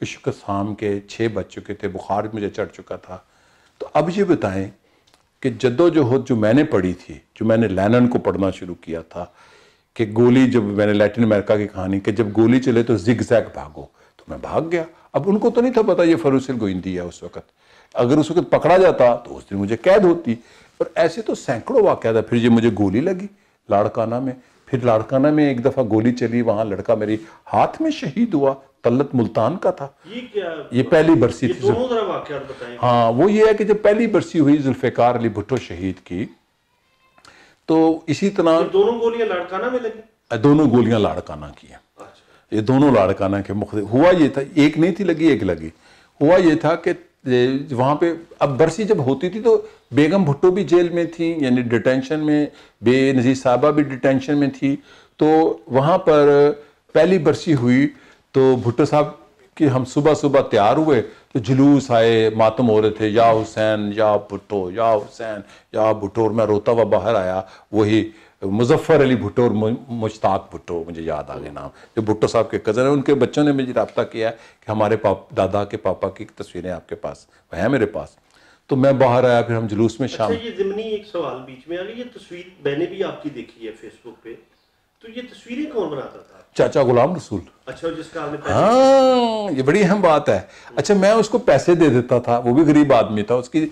عشق شام کے 6 بج چکے تھے، بخار مجھے چڑھ چکا تھا۔ تو اب یہ بتائیں کہ جدوجہد جو میں نے پڑھی تھی، جو میں نے لینن کو پڑھنا شروع کیا تھا کہ گولی، جب میں نے لیٹن امریکہ کی کہانی کہ جب گولی چلے تو زگ زیگ بھاگو، تو میں بھاگ گیا۔ اب ان کو تو نہیں تھا پتا یہ فروسل گوئندی ہے اس وقت، اگر اس وقت پکڑا جاتا تو اس دن مجھے قید ہوتی۔ اور ایسے تو سینکڑوں واقعات ہے۔ پھر یہ مجھے گولی لگی لاڑکانہ میں، پھر لاڑکانہ میں ایک دفعہ گولی چلی، وہاں لڑکا میری ہاتھ میں شہید ہوا، طلت ملتان کا تھا۔ یہ پہلی برسی تھی۔ دونوں ذرا واقعات بتائیں۔ ہاں، وہ یہ ہے کہ جب پہلی برسی ہوئی ذوالفقار علی بھٹو شہید کی، تو اسی طرح دونوں گولیاں لاڑکانہ میں لگی؟ دونوں گولیاں لاڑکانہ کی ہیں۔ یہ دونوں لاڑکانہ کے مختلف۔ ہوا یہ تھا، ایک نہیں تھی لگی، ایک لگی۔ ہوا یہ تھا کہ وہاں پہ اب برسی جب ہوتی تھی تو بیگم بھٹو بھی جیل میں تھی، یعنی ڈیٹینشن میں، بے نظیر صاحبہ بھی ڈیٹینشن میں تھی۔ تو وہاں پر پہلی برسی ہوئی تو بھٹو صاحب کہ ہم صبح صبح تیار ہوئے تو جلوس آئے، ماتم ہو رہے تھے، یا حسین یا بھٹو، یا حسین یا بھٹو، اور میں روتا ہوا باہر آیا۔ وہی مظفر علی بھٹو اور مشتاق بھٹو، مجھے یاد آ گئے نام، جو بھٹو صاحب کے کزن ہیں۔ ان کے بچوں نے مجھے رابطہ کیا ہے کہ ہمارے دادا کے پاپا کی تصویریں آپ کے پاس ہیں میرے پاس۔ تو میں باہر آیا، پھر ہم جلوس میں شام۔ اچھا، یہ ضمنی ایک سوال بیچ میں آ گیا، یہ تصویر میں نے بھی آپ کی دیکھی ہے فیس بک پہ، تو یہ تصویریں کون بناتا تھا؟ چاچا غلام رسول۔ اچھا، جس کا آپ نے ہاں، یہ بڑی اہم بات ہے۔ اچھا، میں اس کو پیسے دے دیتا تھا، وہ بھی غریب آدمی تھا، اس کی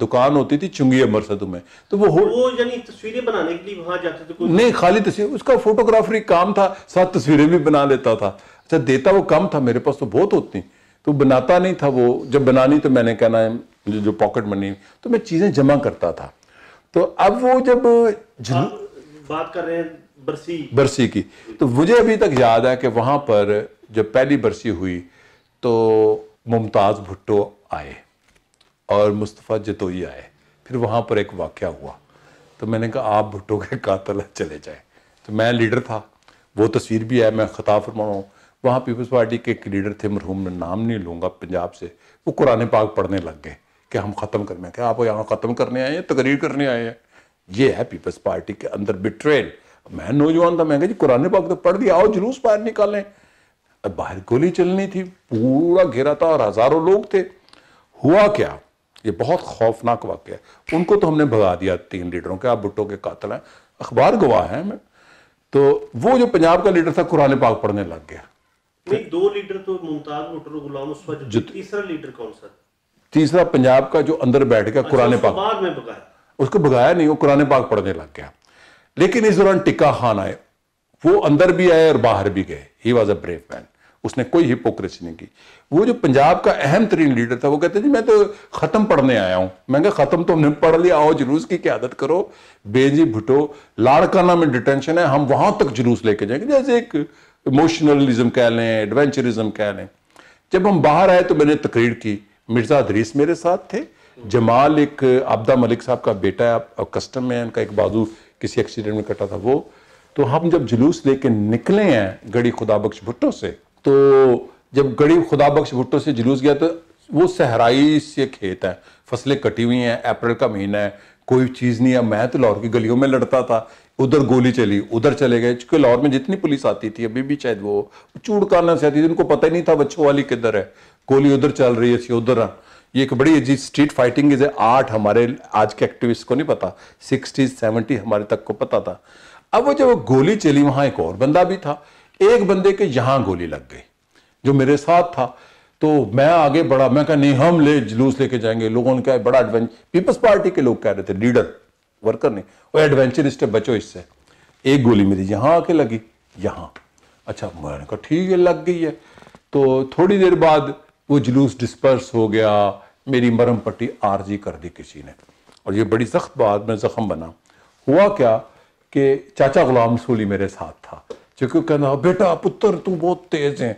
دکان ہوتی تھی چنگی امرسدوں میں، تو وہ یعنی تصویریں بنانے کے لیے وہاں جاتے تھے؟ نہیں، خالی تصویر، اس کا فوٹوگرافری کام تھا، ساتھ تصویریں بھی بنا لیتا تھا۔ اچھا، دیتا وہ کم تھا، میرے پاس تو بہت ہوتی، تو بناتا نہیں تھا وہ۔ جب بنانی تو میں نے کہنا ہے مجھے جو پاکٹ منی، تو میں چیزیں جمع کرتا تھا۔ تو اب وہ جب بات کر رہے ہیں برسی کی، تو مجھے ابھی تک یاد ہے کہ وہاں پر جب پہلی برسی ہوئی تو ممتاز بھٹو آئے اور مصطفیٰ جتوئی آئے۔ پھر وہاں پر ایک واقعہ ہوا، تو میں نے کہا آپ بھٹو کے قاتل چلے جائیں۔ تو میں لیڈر تھا، وہ تصویر بھی ہے، میں خطاب فرما رہا ہوں۔ وہاں پیپلز پارٹی کے ایک لیڈر تھے، مرحوم، میں نام نہیں لوں گا، پنجاب سے، وہ قرآن پاک پڑھنے لگ گئے کہ ہم ختم کرنے، کہ آپ یہاں ختم کرنے آئے ہیں، تقریر کرنے آئے ہیں؟ یہ ہے پیپلز پارٹی کے اندر بیٹریل۔ میں نوجوان تھا، میں کہا جی قرآن پاک تو پڑھ دیا، آؤ جلوس باہر نکالیں۔ باہر گولی چلنی تھی، پورا گھیرا تھا اور ہزاروں لوگ تھے۔ ہوا کیا، یہ بہت خوفناک واقعہ ہے۔ ان کو تو ہم نے بھگا دیا، 3 لیڈروں کے، آپ بھٹو کے قاتل ہیں، اخبار گواہ ہیں میں۔ تو وہ جو پنجاب کا لیڈر تھا قرآن پاک پڑھنے لگ گیا۔ نہیں، 2 لیڈر تو ممتاز بھٹو، غلام مصطفیٰ، تیسرا لیڈر کون سا؟ تیسرا پنجاب کا جو اندر بیٹھ گیا قرآن پاک، بعد میں بھگایا؟ اس کو بھگایا نہیں، وہ قرآن پاک پڑھنے لگ گیا۔ لیکن اس دوران ٹکا خان آئے، وہ اندر بھی آئے اور باہر بھی گئے۔ ہی واز اے بریو مین، اس نے کوئی ہپوکریسی نہیں کی۔ وہ جو پنجاب کا اہم ترین لیڈر تھا، وہ کہتے جی میں تو ختم پڑھنے آیا ہوں۔ میں کہا ختم تو ہم نے پڑھ لیا، آؤ جلوس کی قیادت کرو۔ بے جی بھٹو، لاڑکانہ میں ڈیٹینشن ہے، ہم وہاں تک جلوس لے کے جائیں گے، جیسے ایک ایموشنلزم کہہ لیں، ایڈونچرزم کہہ لیں۔ جب ہم باہر آئے تو میں نے تقریر کی، مرزا ادریس میرے ساتھ تھے، جمال ایک عبدہ ملک صاحب کا بیٹا ہے، کسٹم میں ان کا ایک بازو کسی ایکسیڈنٹ میں کٹا تھا وہ۔ تو ہم جب جلوس لے کے نکلے ہیں گڑھی خدا بخش بھٹو سے، تو جب گڑھی خدا بخش بھٹو سے جلوس گیا تو وہ صحرائی سے کھیت ہے، فصلیں کٹی ہوئی ہیں، اپریل کا مہینہ ہے، کوئی چیز نہیں ہے۔ میں تو لاہور کی گلیوں میں لڑتا تھا، ادھر گولی چلی، ادھر چلے گئے، چونکہ لاہور میں جتنی پولیس آتی تھی، ابھی بھی شاید وہ چوڑکانہ سے آتی تھی، ان کو پتہ ہی نہیں تھا بچوں والی کدھر ہے، گولی ادھر چل رہی ہے، ادھر۔ یہ ایک بڑی عجیب اسٹریٹ فائٹنگ ہے، آرٹ ہمارے آج کے ایکٹیوسٹ کو نہیں پتا، 60s 70 ہمارے تک کو پتا تھا۔ اب وہ جب گولی چلی، وہاں ایک اور بندہ بھی تھا، ایک بندے کے یہاں گولی لگ گئی جو میرے ساتھ تھا۔ تو میں آگے بڑھا، میں کہا نہیں ہم جلوس لے کے جائیں گے۔ لوگوں نے کہا بڑا ایڈونچر، پیپلز پارٹی کے لوگ کہہ رہے تھے، لیڈر ورکر نہیں، وہ ایڈونچرسٹ ہے، بچو اس سے۔ ایک گولی میری یہاں آ کے لگی، یہاں۔ اچھا، میں نے کہا ٹھیک ہے، لگ گئی ہے۔ تو تھوڑی دیر بعد وہ جلوس ڈسپرس ہو گیا، میری مرم پٹی عارضی کر دی کسی نے، اور یہ بڑی سخت بات، میں زخم بنا۔ ہوا کیا کہ چاچا غلام رسول میرے ساتھ تھا، چونکہ وہ کہنا بیٹا پتر تو بہت تیز ہیں،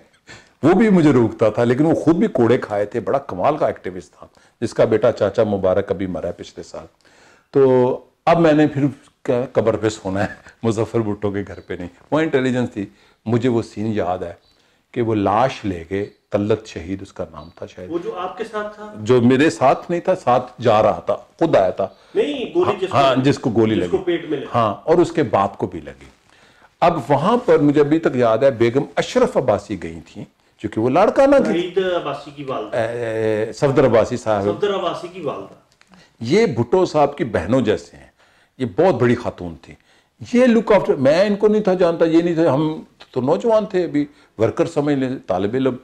وہ بھی مجھے روکتا تھا، لیکن وہ خود بھی کوڑے کھائے تھے، بڑا کمال کا ایکٹیوسٹ تھا، جس کا بیٹا چاچا مبارک ابھی مرا ہے پچھلے سال۔ تو اب میں نے پھر قبر پہ سونا ہے، مظفر بھٹو کے گھر پہ نہیں، وہ انٹیلیجنس تھی۔ مجھے وہ سین یاد ہے کہ وہ لاش لے کے، طلت شہید اس کا نام تھا شاید، وہ جو آپ کے ساتھ تھا، جو میرے ساتھ نہیں تھا، ساتھ جا رہا تھا، خود آیا تھا، نہیں گولی ہاں جس کو گولی لگی، پیٹ میں لگی، ہاں، اور اس کے باپ کو بھی لگی۔ اب وہاں پر مجھے ابھی تک یاد ہے بیگم اشرف عباسی گئی تھیں چونکہ وہ لاڑکانہ کی وحید عباسی کی والدہ، صفدر عباسی صاحب، صفدر عباسی کی والدہ، یہ بھٹو صاحب کی بہنوں جیسے ہیں، یہ بہت بڑی خاتون تھی، یہ لک آفٹر، میں ان کو نہیں تھا جانتا، یہ نہیں تھا، ہم تو نوجوان تھے ابھی، ورکر سمجھ لیں، طالب علم۔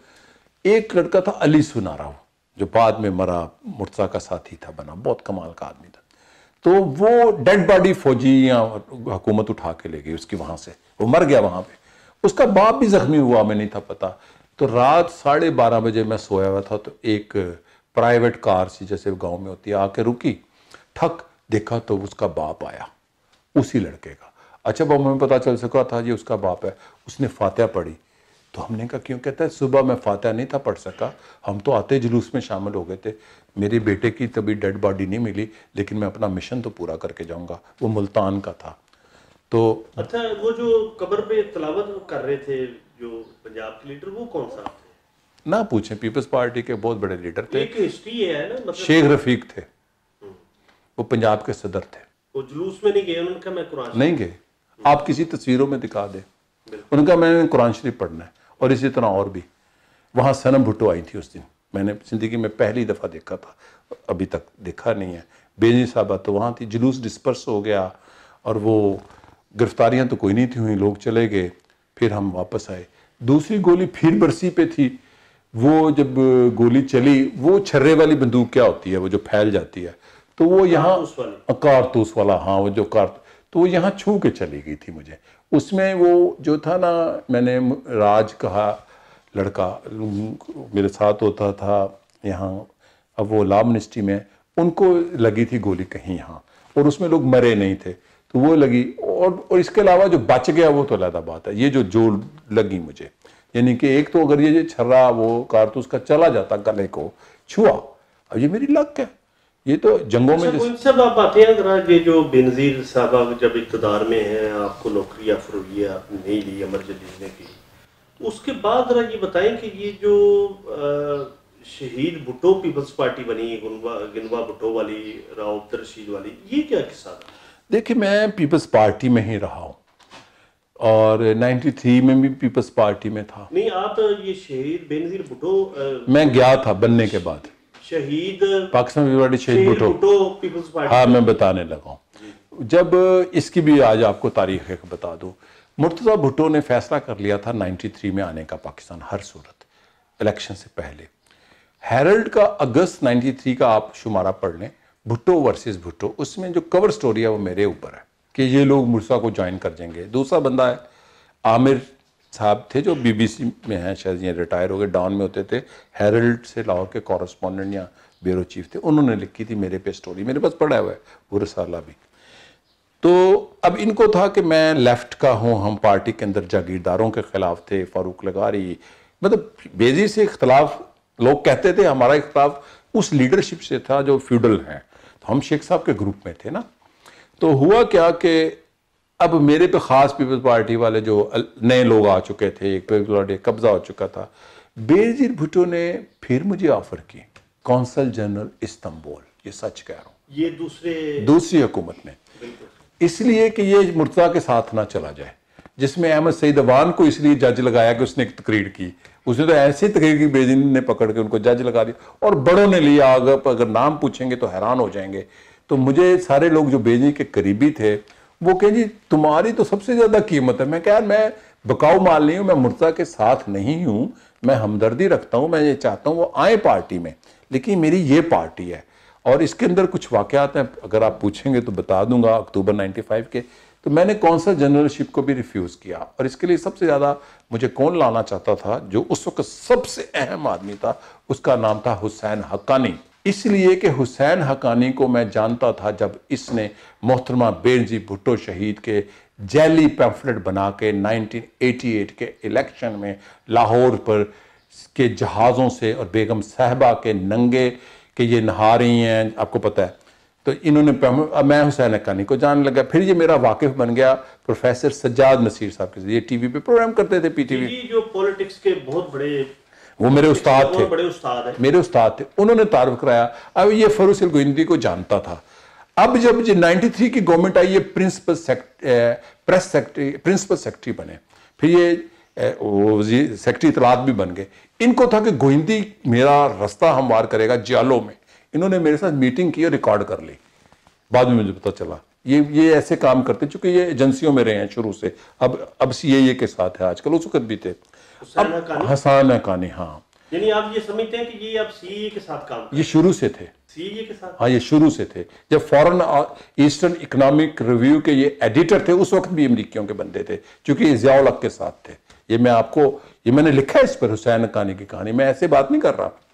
ایک لڑکا تھا علی سنارا جو بعد میں مرا، مرتضیٰ کا ساتھی تھا بنا، بہت کمال کا آدمی تھا، تو وہ ڈیڈ باڈی فوجی یا حکومت اٹھا کے لے گئی اس کی وہاں سے، وہ مر گیا وہاں پہ، اس کا باپ بھی زخمی ہوا، میں نہیں تھا پتا۔ تو رات 12:30 بجے میں سویا ہوا تھا، تو ایک پرائیویٹ کار سی جیسے گاؤں میں ہوتی ہے آ کے رکی، ٹھک دیکھا تو اس کا باپ آیا، اسی لڑکے کا۔ اچھا وہ ہمیں پتا چل سکا تھا یہ اس کا باپ ہے، اس نے فاتحہ پڑھی، تو ہم نے کہا کیوں؟ کہتا ہے صبح میں فاتحہ نہیں تھا پڑھ سکا، ہم تو آتے جلوس میں شامل ہو گئے تھے، میرے بیٹے کی تبھی ڈیڈ باڈی نہیں ملی، لیکن میں اپنا مشن تو پورا کر کے جاؤں گا۔ وہ ملتان کا تھا۔ تو اچھا وہ جو قبر پہ تلاوت کر رہے تھے جو پنجاب کے لیڈر، وہ کون صاحب تھے؟ نہ پوچھیں، پیپلز پارٹی کے بہت بڑے لیڈر تھے، ایک ہسٹری ہے نا، مطلب شیخ رفیق تھے، وہ پنجاب کے صدر تھے۔ وہ جلوس میں نہیں گئے، انہوں نے کہا میں قرآن نہیں گئے، آپ کسی تصویروں میں دکھا دیں، انہوں نے کہا میں نے قرآن شریف پڑھنا ہے، اور اسی طرح اور بھی۔ وہاں صنم بھٹو آئی تھی اس دن، میں نے زندگی میں پہلی دفعہ دیکھا تھا، ابھی تک دیکھا نہیں ہے۔ بینی صاحبہ تو وہاں تھی، جلوس ڈسپرس ہو گیا، اور وہ گرفتاریاں تو کوئی نہیں تھی ہوئی، لوگ چلے گئے، پھر ہم واپس آئے۔ دوسری گولی پھر برسی پہ تھی، وہ جب گولی چلی، وہ چھرے والی بندوق کیا ہوتی ہے وہ جو پھیل جاتی ہے، تو وہ یہاں کارتوس والا، ہاں وہ جو تو وہ یہاں چھو کے چلی گئی تھی مجھے۔ اس میں وہ جو تھا نا، میں نے راج کہا لڑکا میرے ساتھ ہوتا تھا یہاں، اب وہ لا منسٹری میں، ان کو لگی تھی گولی کہیں یہاں، اور اس میں لوگ مرے نہیں تھے، تو وہ لگی، اور اس کے علاوہ جو بچ گیا وہ تو علیحدہ بات ہے، یہ جو لگی مجھے، یعنی کہ ایک تو اگر یہ چھرا وہ کارتوس کا چلا جاتا گلے کو چھوا، اب یہ میری لک ہے، یہ تو جنگوں میں کوئی سب آپ آتے ہیں ذرا، یہ جو بینظیر صاحبہ جب اقتدار میں ہیں، آپ کو نوکری آفر ہوئی ہے، آپ نے نہیں لی امر جدید نے کی، اس کے بعد ذرا یہ بتائیں کہ یہ جو شہید بھٹو پیپلز پارٹی بنی، گنوا بھٹو والی، راؤ عبدالرشید والی، یہ کیا قصہ تھا؟ دیکھیں میں پیپلز پارٹی میں ہی رہا ہوں، اور 93 میں بھی پیپلز پارٹی میں تھا۔ نہیں آپ یہ شہید بینظیر بھٹو میں گیا تھا بننے کے بعد، شہید پاکستان پیپلز پارٹی شہید بھٹو پیپلز پارٹی، ہاں میں بتانے لگا ہوں۔ جب اس کی بھی آج آپ کو تاریخ ایک بتا دوں، مرتضیٰ بھٹو نے فیصلہ کر لیا تھا 93 میں آنے کا پاکستان، ہر صورت الیکشن سے پہلے۔ ہیرلڈ کا اگست 93 کا آپ شمارہ پڑھ لیں، بھٹو ورسز بھٹو، اس میں جو کور سٹوری ہے وہ میرے اوپر ہے کہ یہ لوگ مرسا کو جوائن کر جائیں گے۔ دوسرا بندہ ہے عامر صاحب تھے جو BBC میں ہیں، شاید یہ ریٹائر ہو گئے، ڈان میں ہوتے تھے، ہیرلڈ سے لاہور کے کورسپونڈنٹ یا بیورو چیف تھے، انہوں نے لکھی تھی میرے پہ سٹوری، میرے پاس پڑھا ہوا ہے وہ رسالہ بھی۔ تو اب ان کو تھا کہ میں لیفٹ کا ہوں، ہم پارٹی کے اندر جاگیرداروں کے خلاف تھے، فاروق لغاری، مطلب بیزی سے اختلاف، لوگ کہتے تھے ہمارا اختلاف اس لیڈرشپ سے تھا جو فیوڈل ہیں، تو ہم شیخ صاحب کے گروپ میں تھے نا۔ تو ہوا کیا کہ اب میرے پہ خاص پیپلز پارٹی والے جو نئے لوگ آ چکے تھے، ایک پیپلز پارٹی قبضہ ہو چکا تھا، بینظیر بھٹو نے پھر مجھے آفر کی کونسل جنرل استنبول، یہ سچ کہہ رہا ہوں، یہ دوسری حکومت میں، اس لیے کہ یہ مرتضیٰ کے ساتھ نہ چلا جائے، جس میں احمد سعید اوان کو اس لیے جج لگایا کہ اس نے ایک تقریر کی، اس نے تو ایسی تقریر کی بینظیر نے پکڑ کے ان کو جج لگا دیا، اور بڑوں نے لیا، اگر نام پوچھیں گے تو حیران ہو جائیں گے۔ تو مجھے سارے لوگ جو بینظیر کے قریبی تھے وہ کہیں جی تمہاری تو سب سے زیادہ قیمت ہے، میں کہا میں بکاؤ مال نہیں ہوں، میں مرتضیٰ کے ساتھ نہیں ہوں، میں ہمدردی رکھتا ہوں، میں یہ چاہتا ہوں وہ آئیں پارٹی میں، لیکن میری یہ پارٹی ہے، اور اس کے اندر کچھ واقعات ہیں، اگر آپ پوچھیں گے تو بتا دوں گا، اکتوبر 95 کے۔ تو میں نے کونسل جنرلشپ کو بھی ریفیوز کیا، اور اس کے لیے سب سے زیادہ مجھے کون لانا چاہتا تھا، جو اس وقت سب سے اہم آدمی تھا، اس کا نام تھا حسین حقانی، اس لیے کہ حسین حقانی کو میں جانتا تھا جب اس نے محترمہ بینظیر بھٹو شہید کے جیلی پیمفلٹ بنا کے 1988 کے الیکشن میں لاہور پر کے جہازوں سے اور بیگم صاحبہ کے ننگے کہ یہ نہا رہی ہیں، آپ کو پتہ ہے، تو انہوں نے میں حسین حقانی کو جان لگا، پھر یہ میرا واقف بن گیا پروفیسر سجاد نصیر صاحب کے، یہ ٹی وی پہ پروگرام کرتے تھے، پی ٹی وی، جو پولیٹکس کے بہت بڑے، وہ میرے استاد تھے، بڑے استاد ہیں، میرے استاد تھے، انہوں نے تعارف کرایا۔ اب یہ فروز الگوئندی کو جانتا تھا، اب جب 93 کی گورنمنٹ آئی، یہ پرنسپل سیکرٹری بنے، پھر یہ سیکرٹری اطلاعات بھی بن گئے. ان کو تھا کہ گوئندی میرا رستہ ہموار کرے گا جیالوں میں. انہوں نے میرے ساتھ میٹنگ کی اور ریکارڈ کر لی. بعد میں مجھے پتا چلا یہ ایسے کام کرتے، چونکہ یہ ایجنسیوں میں رہے ہیں شروع سے. اب CIA کے ساتھ ہے آج کل، اس وقت بھی تھے. حسین حقانی. ہاں، یعنی آپ یہ سمجھتے ہیں کہ یہ اب CIA کے ساتھ کام یہ شروع سے تھے. CIA کے ساتھ؟ ہاں، یہ شروع سے تھے. جب فورن ایسٹرن اکنامک ریویو کے یہ ایڈیٹر تھے، اس وقت بھی امریکیوں کے بندے تھے، چونکہ یہ ضیاء الحق کے ساتھ تھے. یہ میں نے لکھا ہے اس پر حسین حقانی کی کہانی. میں ایسے بات نہیں کر رہا.